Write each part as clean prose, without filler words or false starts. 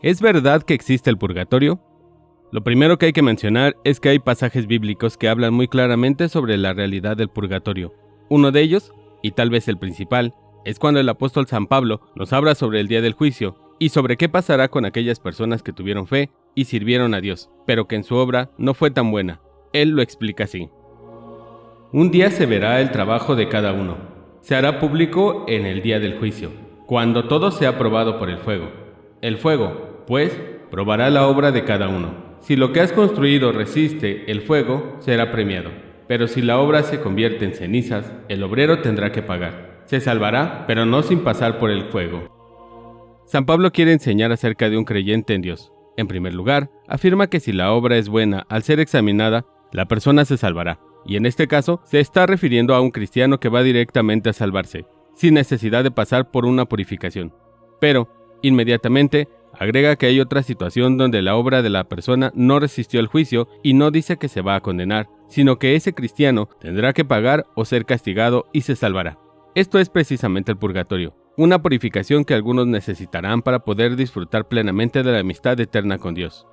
¿Es verdad que existe el purgatorio? Lo primero que hay que mencionar es que hay pasajes bíblicos que hablan muy claramente sobre la realidad del purgatorio. Uno de ellos, y tal vez el principal, es cuando el apóstol San Pablo nos habla sobre el día del juicio y sobre qué pasará con aquellas personas que tuvieron fe y sirvieron a Dios, pero que en su obra no fue tan buena. Él lo explica así. Un día se verá el trabajo de cada uno. Se hará público en el día del juicio, cuando todo sea probado por el fuego. El fuego, pues, probará la obra de cada uno. Si lo que has construido resiste el fuego, será premiado. Pero si la obra se convierte en cenizas, el obrero tendrá que pagar. Se salvará, pero no sin pasar por el fuego. San Pablo quiere enseñar acerca de un creyente en Dios. En primer lugar, afirma que si la obra es buena al ser examinada, la persona se salvará. Y en este caso, se está refiriendo a un cristiano que va directamente a salvarse, sin necesidad de pasar por una purificación. Pero, inmediatamente, agrega que hay otra situación donde la obra de la persona no resistió el juicio y no dice que se va a condenar, sino que ese cristiano tendrá que pagar o ser castigado y se salvará. Esto es precisamente el purgatorio, una purificación que algunos necesitarán para poder disfrutar plenamente de la amistad eterna con Dios.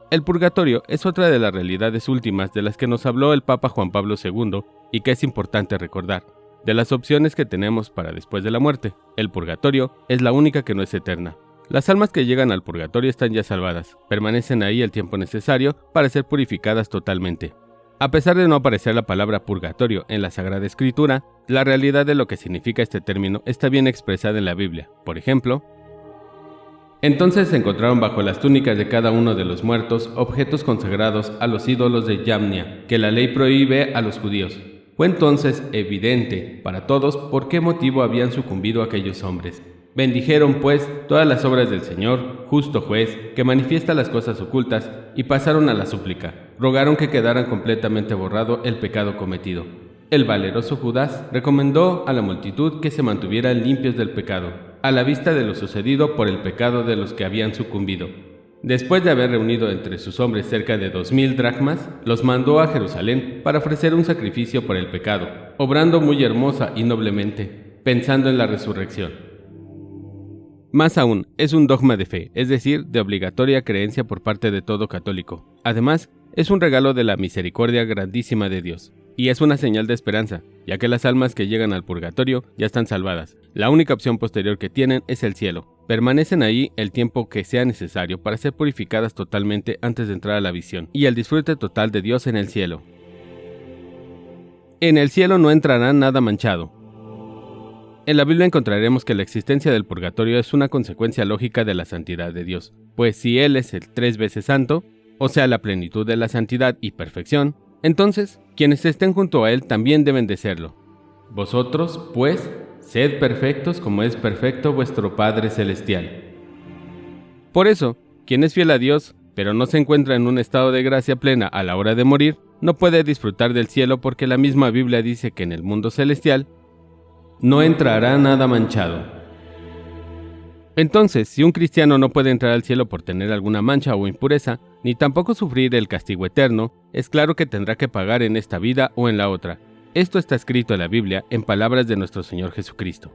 El purgatorio es otra de las realidades últimas de las que nos habló el Papa Juan Pablo II y que es importante recordar. De las opciones que tenemos para después de la muerte, el purgatorio es la única que no es eterna. Las almas que llegan al purgatorio están ya salvadas, permanecen ahí el tiempo necesario para ser purificadas totalmente. A pesar de no aparecer la palabra purgatorio en la Sagrada Escritura, la realidad de lo que significa este término está bien expresada en la Biblia. Por ejemplo, entonces se encontraron bajo las túnicas de cada uno de los muertos objetos consagrados a los ídolos de Yamnia, que la ley prohíbe a los judíos. Fue entonces evidente para todos por qué motivo habían sucumbido aquellos hombres. Bendijeron, pues, todas las obras del Señor, justo juez, que manifiesta las cosas ocultas, y pasaron a la súplica. Rogaron que quedara completamente borrado el pecado cometido. El valeroso Judas recomendó a la multitud que se mantuvieran limpios del pecado, a la vista de lo sucedido por el pecado de los que habían sucumbido. Después de haber reunido entre sus hombres cerca de 2000 dracmas, los mandó a Jerusalén para ofrecer un sacrificio por el pecado, obrando muy hermosa y noblemente, pensando en la resurrección. Más aún, es un dogma de fe, es decir, de obligatoria creencia por parte de todo católico. Además, es un regalo de la misericordia grandísima de Dios. Y es una señal de esperanza, ya que las almas que llegan al purgatorio ya están salvadas. La única opción posterior que tienen es el cielo. Permanecen ahí el tiempo que sea necesario para ser purificadas totalmente antes de entrar a la visión y el disfrute total de Dios en el cielo. En el cielo no entrará nada manchado. En la Biblia encontraremos que la existencia del purgatorio es una consecuencia lógica de la santidad de Dios, pues si Él es el 3 veces santo, o sea la plenitud de la santidad y perfección, entonces quienes estén junto a Él también deben de serlo. Vosotros, pues, sed perfectos como es perfecto vuestro Padre Celestial. Por eso, quien es fiel a Dios, pero no se encuentra en un estado de gracia plena a la hora de morir, no puede disfrutar del cielo porque la misma Biblia dice que en el mundo celestial no entrará nada manchado. Entonces, si un cristiano no puede entrar al cielo por tener alguna mancha o impureza, ni tampoco sufrir el castigo eterno, es claro que tendrá que pagar en esta vida o en la otra. Esto está escrito en la Biblia en palabras de nuestro Señor Jesucristo.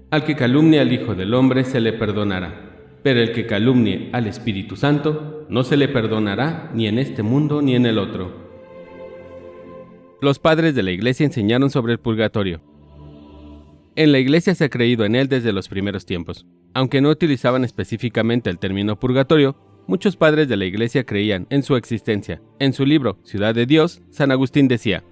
Al que calumnie al Hijo del Hombre se le perdonará, pero el que calumnie al Espíritu Santo no se le perdonará ni en este mundo ni en el otro. Los padres de la Iglesia enseñaron sobre el purgatorio. En la Iglesia se ha creído en él desde los primeros tiempos. Aunque no utilizaban específicamente el término purgatorio, muchos padres de la Iglesia creían en su existencia. En su libro, Ciudad de Dios, San Agustín decía: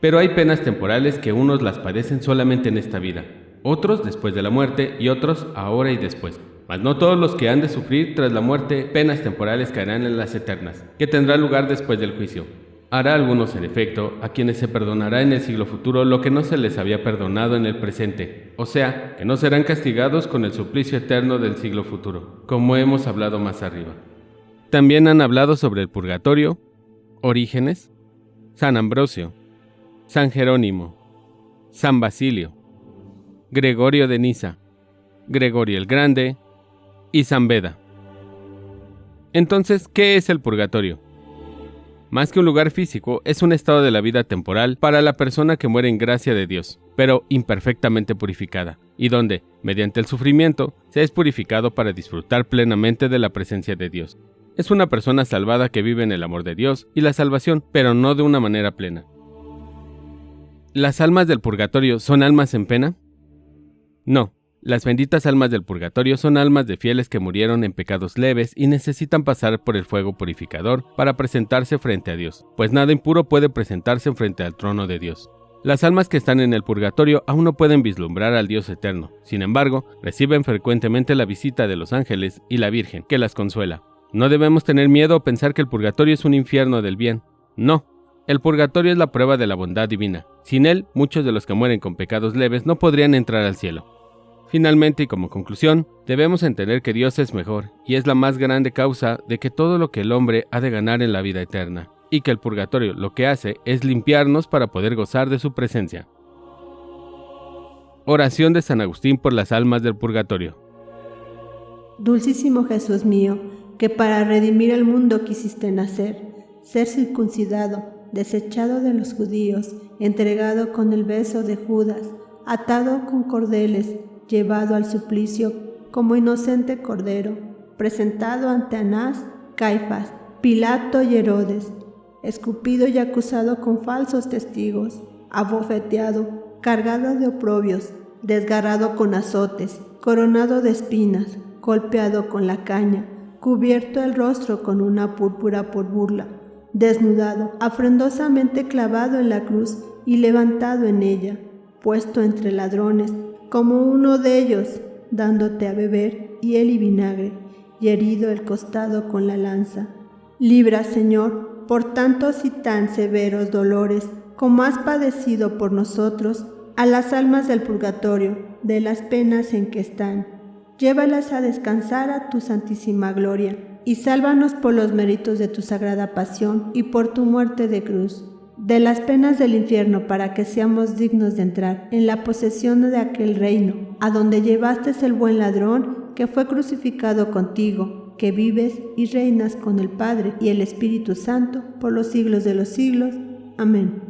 pero hay penas temporales que unos las padecen solamente en esta vida, otros después de la muerte y otros ahora y después. Mas no todos los que han de sufrir tras la muerte penas temporales caerán en las eternas, que tendrá lugar después del juicio. Hará algunos en efecto a quienes se perdonará en el siglo futuro lo que no se les había perdonado en el presente, o sea, que no serán castigados con el suplicio eterno del siglo futuro, como hemos hablado más arriba. También han hablado sobre el purgatorio Orígenes, San Ambrosio, San Jerónimo, San Basilio, Gregorio de Niza, Gregorio el Grande y San Beda. Entonces, ¿qué es el purgatorio? más que un lugar físico, es un estado de la vida temporal para la persona que muere en gracia de Dios, pero imperfectamente purificada, y donde, mediante el sufrimiento, se es purificado para disfrutar plenamente de la presencia de Dios. Es una persona salvada que vive en el amor de Dios y la salvación, pero no de una manera plena. ¿Las almas del purgatorio son almas en pena? No. Las benditas almas del purgatorio son almas de fieles que murieron en pecados leves y necesitan pasar por el fuego purificador para presentarse frente a Dios, pues nada impuro puede presentarse frente al trono de Dios. Las almas que están en el purgatorio aún no pueden vislumbrar al Dios eterno, sin embargo, reciben frecuentemente la visita de los ángeles y la Virgen, que las consuela. No debemos tener miedo o pensar que el purgatorio es un infierno del bien. No. El purgatorio es la prueba de la bondad divina. Sin él, muchos de los que mueren con pecados leves no podrían entrar al cielo. Finalmente, y como conclusión, debemos entender que Dios es mejor y es la más grande causa de que todo lo que el hombre ha de ganar en la vida eterna, y que el purgatorio lo que hace es limpiarnos para poder gozar de su presencia. Oración de San Agustín por las almas del purgatorio. Dulcísimo Jesús mío, que para redimir el mundo quisiste nacer, ser circuncidado, desechado de los judíos, entregado con el beso de Judas, atado con cordeles, llevado al suplicio como inocente cordero, presentado ante Anás, Caifás, Pilato y Herodes, escupido y acusado con falsos testigos, abofeteado, cargado de oprobios, desgarrado con azotes, coronado de espinas, golpeado con la caña, cubierto el rostro con una púrpura por burla, desnudado, afrentosamente clavado en la cruz y levantado en ella, puesto entre ladrones, como uno de ellos, dándote a beber hiel y vinagre, y herido el costado con la lanza. Libra, Señor, por tantos y tan severos dolores, como has padecido por nosotros, a las almas del purgatorio, de las penas en que están. Llévalas a descansar a tu santísima gloria, y sálvanos por los méritos de tu sagrada pasión y por tu muerte de cruz, de las penas del infierno, para que seamos dignos de entrar en la posesión de aquel reino, a donde llevaste el buen ladrón que fue crucificado contigo, que vives y reinas con el Padre y el Espíritu Santo por los siglos de los siglos. Amén.